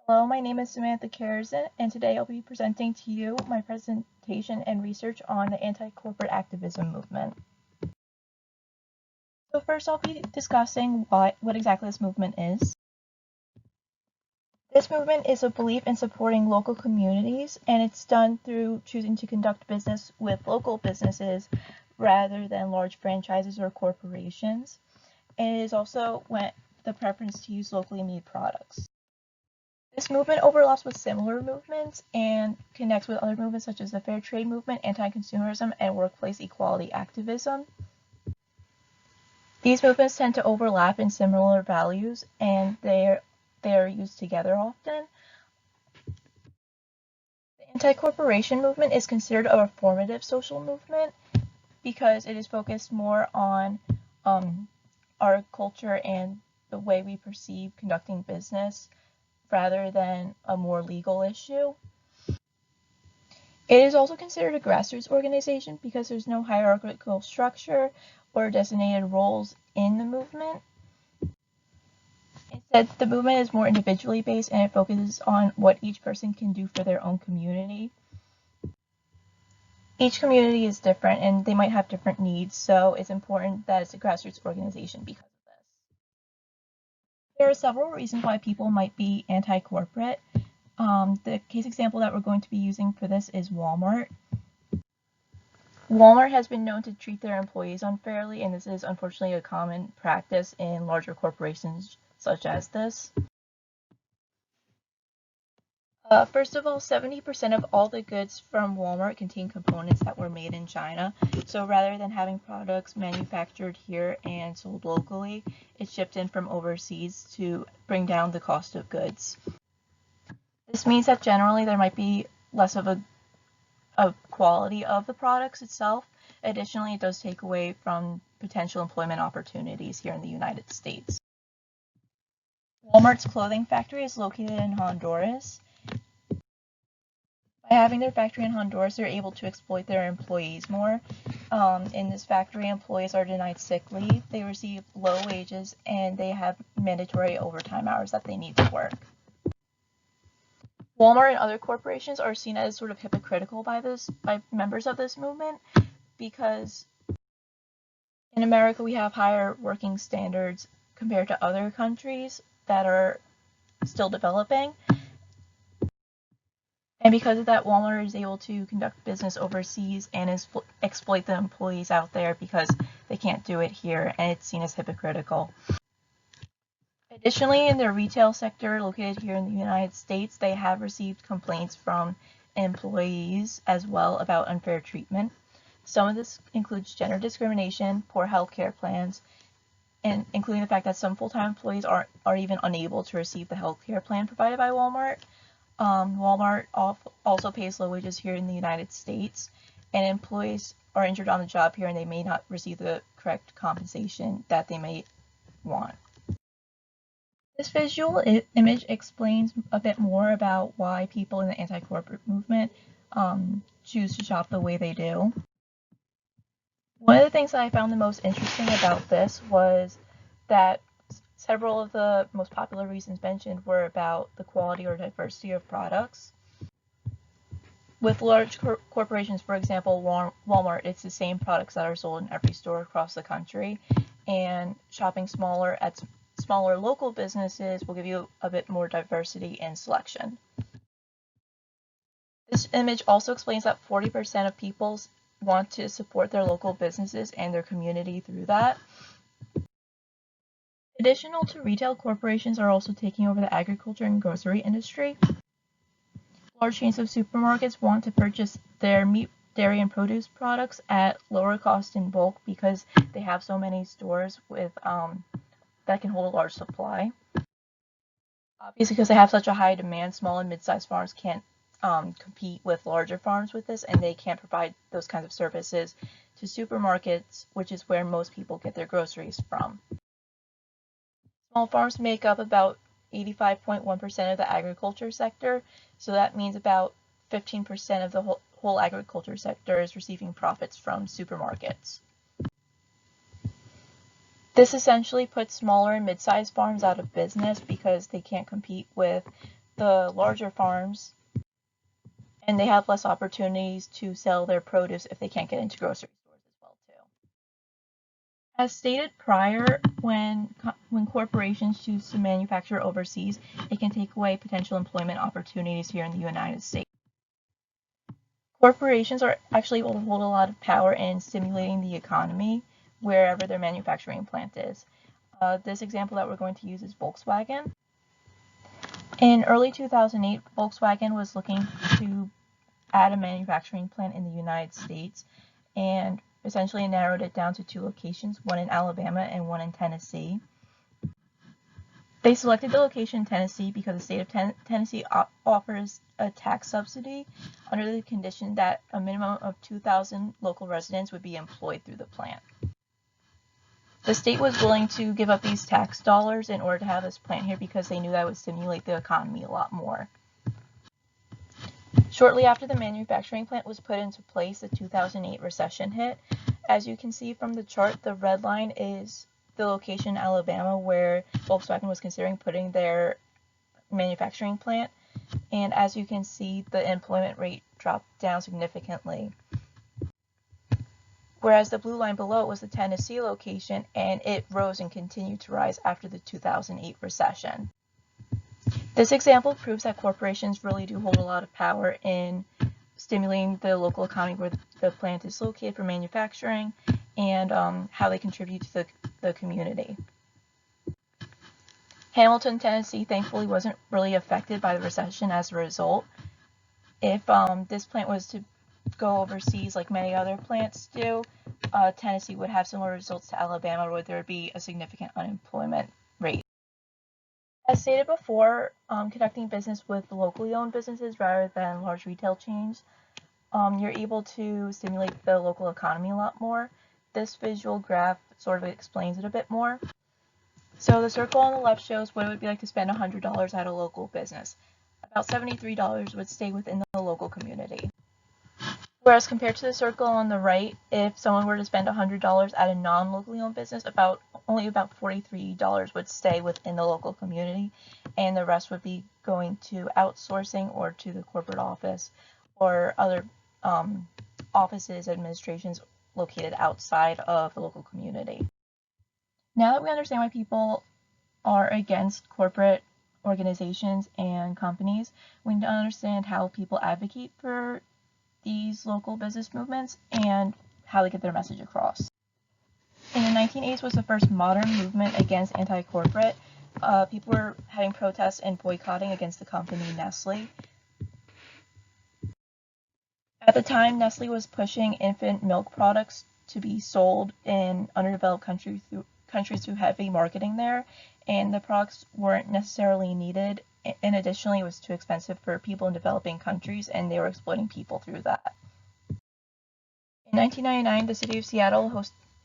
Hello, my name is Samantha Karrazin, and today I'll be presenting to you my presentation and research on the anti-corporate activism movement. So first I'll be discussing what exactly this movement is. This movement is a belief in supporting local communities, and it's done through choosing to conduct business with local businesses rather than large franchises or corporations. And it is also the preference to use locally made products. This movement overlaps with similar movements and connects with other movements such as the fair trade movement, anti-consumerism, and workplace equality activism. These movements tend to overlap in similar values, and they are used together often. The anti-corporation movement is considered a reformative social movement because it is focused more on our culture and the way we perceive conducting business rather than a more legal issue. It is also considered a grassroots organization because there's no hierarchical structure or designated roles in the movement. Instead, the movement is more individually based and it focuses on what each person can do for their own community. Each community is different and they might have different needs, so it's important that it's a grassroots organization because of this. There are several reasons why people might be anti-corporate. The case example that we're going to be using for this is Walmart. Walmart has been known to treat their employees unfairly, and this is unfortunately a common practice in larger corporations such as this. First of all, 70% of all the goods from Walmart contain components that were made in China. So rather than having products manufactured here and sold locally, it's shipped in from overseas to bring down the cost of goods. This means that generally there might be less of a quality of the products itself. Additionally, it does take away from potential employment opportunities here in the United States. Walmart's clothing factory is located in Honduras. By having their factory in Honduras, they're able to exploit their employees more. In this factory, employees are denied sick leave, they receive low wages, and they have mandatory overtime hours that they need to work. Walmart and other corporations are seen as sort of hypocritical by members of this movement because in America we have higher working standards compared to other countries that are still developing. And because of that, Walmart is able to conduct business overseas and exploit the employees out there because they can't do it here, and it's seen as hypocritical. Additionally, in their retail sector located here in the United States, they have received complaints from employees as well about unfair treatment. Some of this includes gender discrimination, poor health care plans, and including the fact that some full-time employees are even unable to receive the health care plan provided by Walmart. Walmart also pays low wages here in the United States, and employees are injured on the job here and they may not receive the correct compensation that they may want. This visual image explains a bit more about why people in the anti-corporate movement choose to shop the way they do. One of the things that I found the most interesting about this was that several of the most popular reasons mentioned were about the quality or diversity of products. With large corporations, for example, Walmart, it's the same products that are sold in every store across the country, and shopping at smaller local businesses will give you a bit more diversity and selection. This image also explains that 40% of people want to support their local businesses and their community through that. Additional to retail, corporations are also taking over the agriculture and grocery industry. Large chains of supermarkets want to purchase their meat, dairy, and produce products at lower cost in bulk because they have so many stores with that can hold a large supply. Obviously, because they have such a high demand, small and mid-sized farms can't compete with larger farms with this, and they can't provide those kinds of services to supermarkets, which is where most people get their groceries from. Small farms make up about 85.1% of the agriculture sector, so that means about 15% of the whole agriculture sector is receiving profits from supermarkets. This essentially puts smaller and mid-sized farms out of business because they can't compete with the larger farms, and they have less opportunities to sell their produce if they can't get into grocery stores as well too. As stated prior, when corporations choose to manufacture overseas, it can take away potential employment opportunities here in the United States. Corporations are actually able to hold a lot of power in stimulating the economy wherever their manufacturing plant is. This example that we're going to use is Volkswagen. In early 2008, Volkswagen was looking to add a manufacturing plant in the United States and essentially narrowed it down to 2 locations, one in Alabama and one in Tennessee. They selected the location in Tennessee because the state of Tennessee offers a tax subsidy under the condition that a minimum of 2,000 local residents would be employed through the plant. The state was willing to give up these tax dollars in order to have this plant here because they knew that would stimulate the economy a lot more. Shortly after the manufacturing plant was put into place, the 2008 recession hit. As you can see from the chart, the red line is the location in Alabama where Volkswagen was considering putting their manufacturing plant. And as you can see, the employment rate dropped down significantly. Whereas the blue line below was the Tennessee location, and it rose and continued to rise after the 2008 recession. This example proves that corporations really do hold a lot of power in stimulating the local economy where the plant is located for manufacturing and how they contribute to the community. Hamilton, Tennessee, thankfully wasn't really affected by the recession as a result. If this plant was to go overseas like many other plants do, Tennessee would have similar results to Alabama where there would be a significant unemployment rate. As stated before, conducting business with locally owned businesses rather than large retail chains, you're able to stimulate the local economy a lot more. This visual graph sort of explains it a bit more. So the circle on the left shows what it would be like to spend $100 at a local business. About $73 would stay within the local community. Whereas compared to the circle on the right, if someone were to spend $100 at a non-locally owned business, only about $43 would stay within the local community, and the rest would be going to outsourcing or to the corporate office or other offices, administrations located outside of the local community. Now that we understand why people are against corporate organizations and companies, we need to understand how people advocate for these local business movements and how they get their message across. In the 1980s was the first modern movement against anti-corporate. People were having protests and boycotting against the company Nestle. At the time, Nestle was pushing infant milk products to be sold in underdeveloped countries through heavy marketing there, and the products weren't necessarily needed. And additionally, it was too expensive for people in developing countries, and they were exploiting people through that. In 1999, the city of Seattle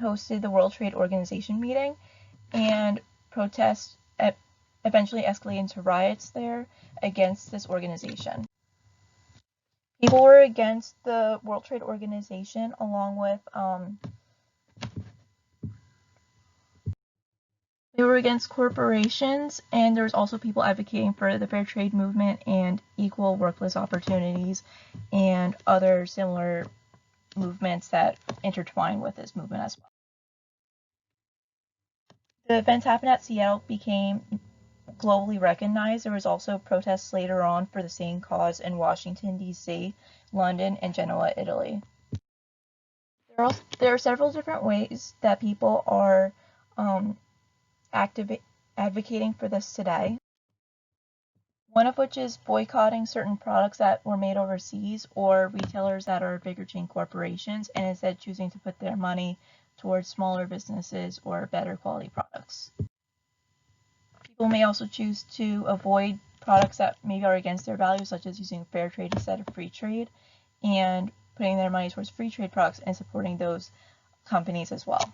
hosted the World Trade Organization meeting, and protests eventually escalated into riots there against this organization. People were against the World Trade Organization along with they were against corporations, and there was also people advocating for the fair trade movement and equal workplace opportunities and other similar movements that intertwine with this movement as well. The events happened at Seattle became globally recognized. There was also protests later on for the same cause in Washington, D.C., London, and Genoa, Italy. There are several different ways that people are advocating for this today. One of which is boycotting certain products that were made overseas or retailers that are bigger chain corporations and instead choosing to put their money towards smaller businesses or better quality products. People may also choose to avoid products that maybe are against their values, such as using fair trade instead of free trade, and putting their money towards free trade products and supporting those companies as well.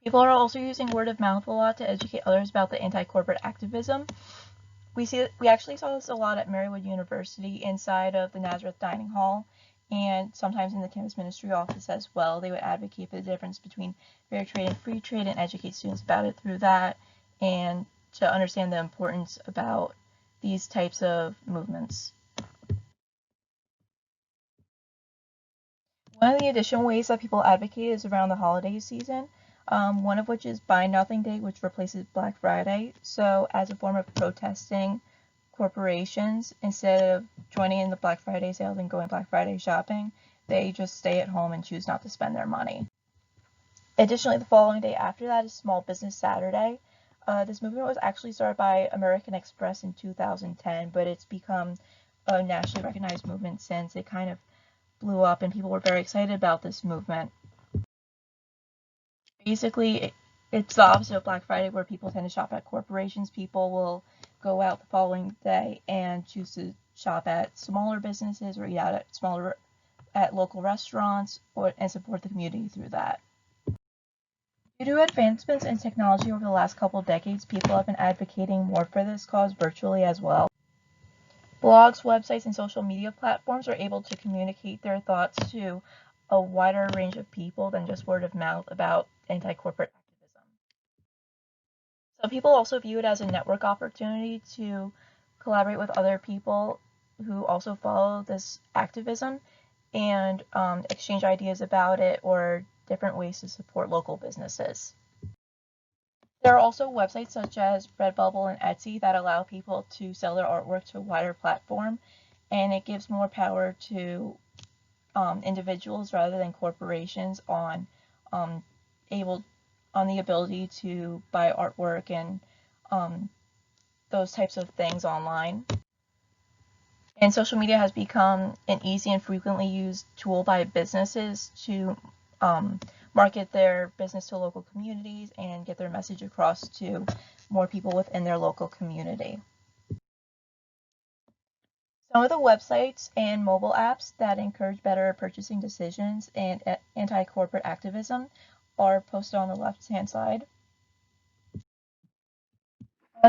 People are also using word of mouth a lot to educate others about the anti-corporate activism. We actually saw this a lot at Marywood University inside of the Nazareth Dining Hall, and sometimes in the campus ministry office as well. They would advocate for the difference between fair trade and free trade and educate students about it through that, and to understand the importance about these types of movements. One of the additional ways that people advocate is around the holiday season, one of which is Buy Nothing Day, which replaces Black Friday. So as a form of protesting corporations, instead of joining in the Black Friday sales and going Black Friday shopping, they just stay at home and choose not to spend their money. Additionally, the following day after that is Small Business Saturday. This movement was actually started by American Express in 2010, but it's become a nationally recognized movement since. It kind of blew up and people were very excited about this movement. Basically, it's the opposite of Black Friday, where people tend to shop at corporations. People will go out the following day and choose to shop at smaller businesses or eat out at local restaurants and support the community through that. Due to advancements in technology over the last couple of decades, people have been advocating more for this cause virtually as well. Blogs, websites, and social media platforms are able to communicate their thoughts to a wider range of people than just word of mouth about anti-corporate activism. Some people also view it as a network opportunity to collaborate with other people who also follow this activism and exchange ideas about it or different ways to support local businesses. There are also websites such as Redbubble and Etsy that allow people to sell their artwork to a wider platform, and it gives more power to individuals rather than corporations on the ability to buy artwork and those types of things online. And social media has become an easy and frequently used tool by businesses to market their business to local communities and get their message across to more people within their local community. Some of the websites and mobile apps that encourage better purchasing decisions and anti-corporate activism are posted on the left-hand side.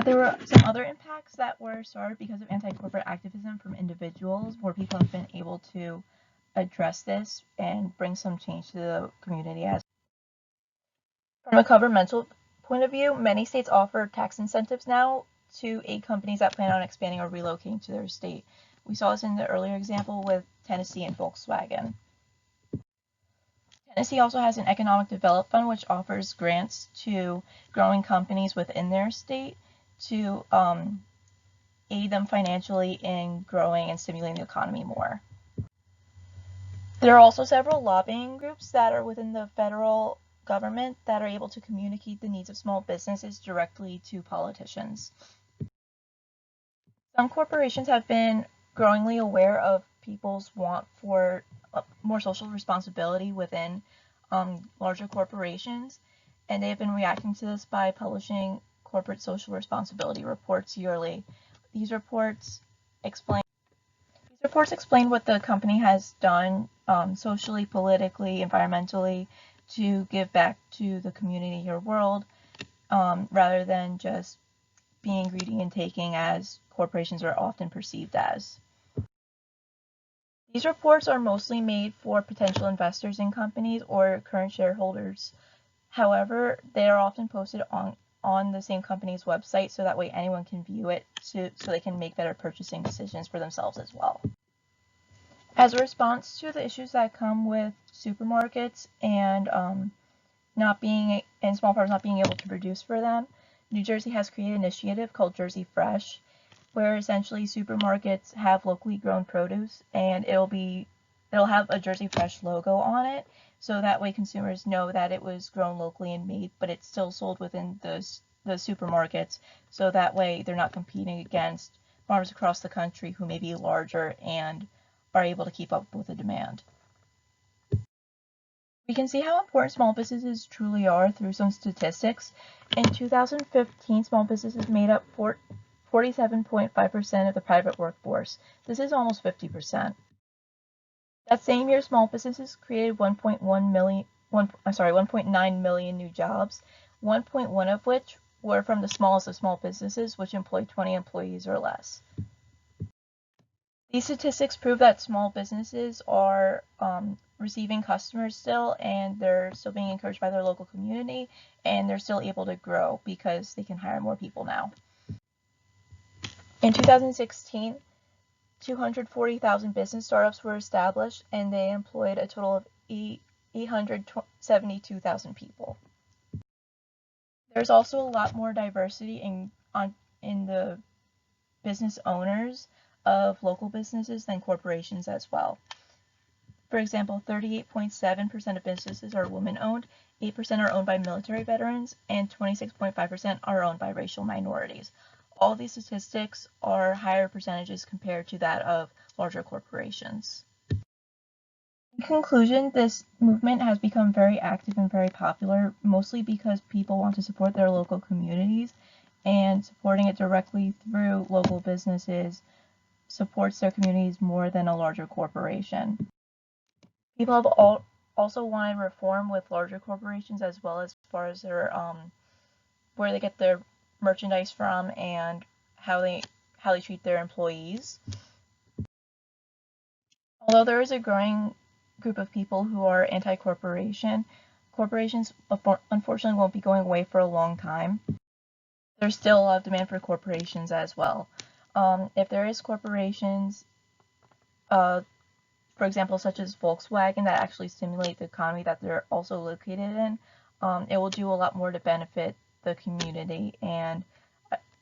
There were some other impacts that were started because of anti-corporate activism from individuals, where people have been able to address this and bring some change to the community. From a governmental point of view, many states offer tax incentives now to aid companies that plan on expanding or relocating to their state. We saw this in the earlier example with Tennessee and Volkswagen. Tennessee also has an economic development fund which offers grants to growing companies within their state to aid them financially in growing and stimulating the economy more. There are also several lobbying groups that are within the federal government that are able to communicate the needs of small businesses directly to politicians. Some corporations have been growingly aware of people's want for more social responsibility within larger corporations, and they have been reacting to this by publishing corporate social responsibility reports yearly. These reports explain what the company has done socially, politically, environmentally to give back to the community or world, rather than just being greedy and taking as corporations are often perceived as. These reports are mostly made for potential investors in companies or current shareholders. However, they are often posted on the same company's website, so that way anyone can view it so they can make better purchasing decisions for themselves as well. As a response to the issues that come with supermarkets and small farms not being able to produce for them, New Jersey has created an initiative called Jersey Fresh, where essentially supermarkets have locally grown produce, and it'll have a Jersey Fresh logo on it, so that way consumers know that it was grown locally and made, but it's still sold within the supermarkets, so that way they're not competing against farms across the country who may be larger and are able to keep up with the demand. We can see how important small businesses truly are through some statistics. In 2015, small businesses made up 47.5% of the private workforce. This is almost 50%. That same year, small businesses created 1.9 million new jobs, 1.1 of which were from the smallest of small businesses, which employed 20 employees or less. These statistics prove that small businesses are receiving customers still, and they're still being encouraged by their local community, and they're still able to grow because they can hire more people now. In 2016, 240,000 business startups were established, and they employed a total of 872,000 people. There's also a lot more diversity in the business owners of local businesses than corporations as well. For example, 38.7% of businesses are women-owned, 8% are owned by military veterans, and 26.5% are owned by racial minorities. All these statistics are higher percentages compared to that of larger corporations. In conclusion, this movement has become very active and very popular, mostly because people want to support their local communities, and supporting it directly through local businesses supports their communities more than a larger corporation. People have also wanted reform with larger corporations as well, as far as their where they get their merchandise from and how they treat their employees. Although there is a growing group of people who are anti-corporation, corporations unfortunately won't be going away for a long time. There's still a lot of demand for corporations as well. If there is corporations, for example, such as Volkswagen, that actually stimulate the economy that they're also located in, it will do a lot more to benefit the community, and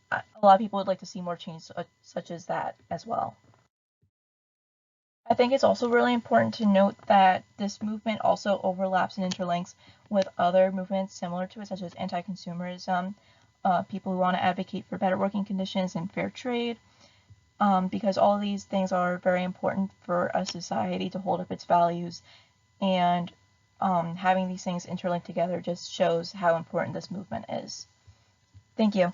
a lot of people would like to see more change such as that as well. I think it's also really important to note that this movement also overlaps and interlinks with other movements similar to it, such as anti-consumerism, people who want to advocate for better working conditions and fair trade, because all of these things are very important for a society to hold up its values, and having these things interlinked together just shows how important this movement is. Thank you.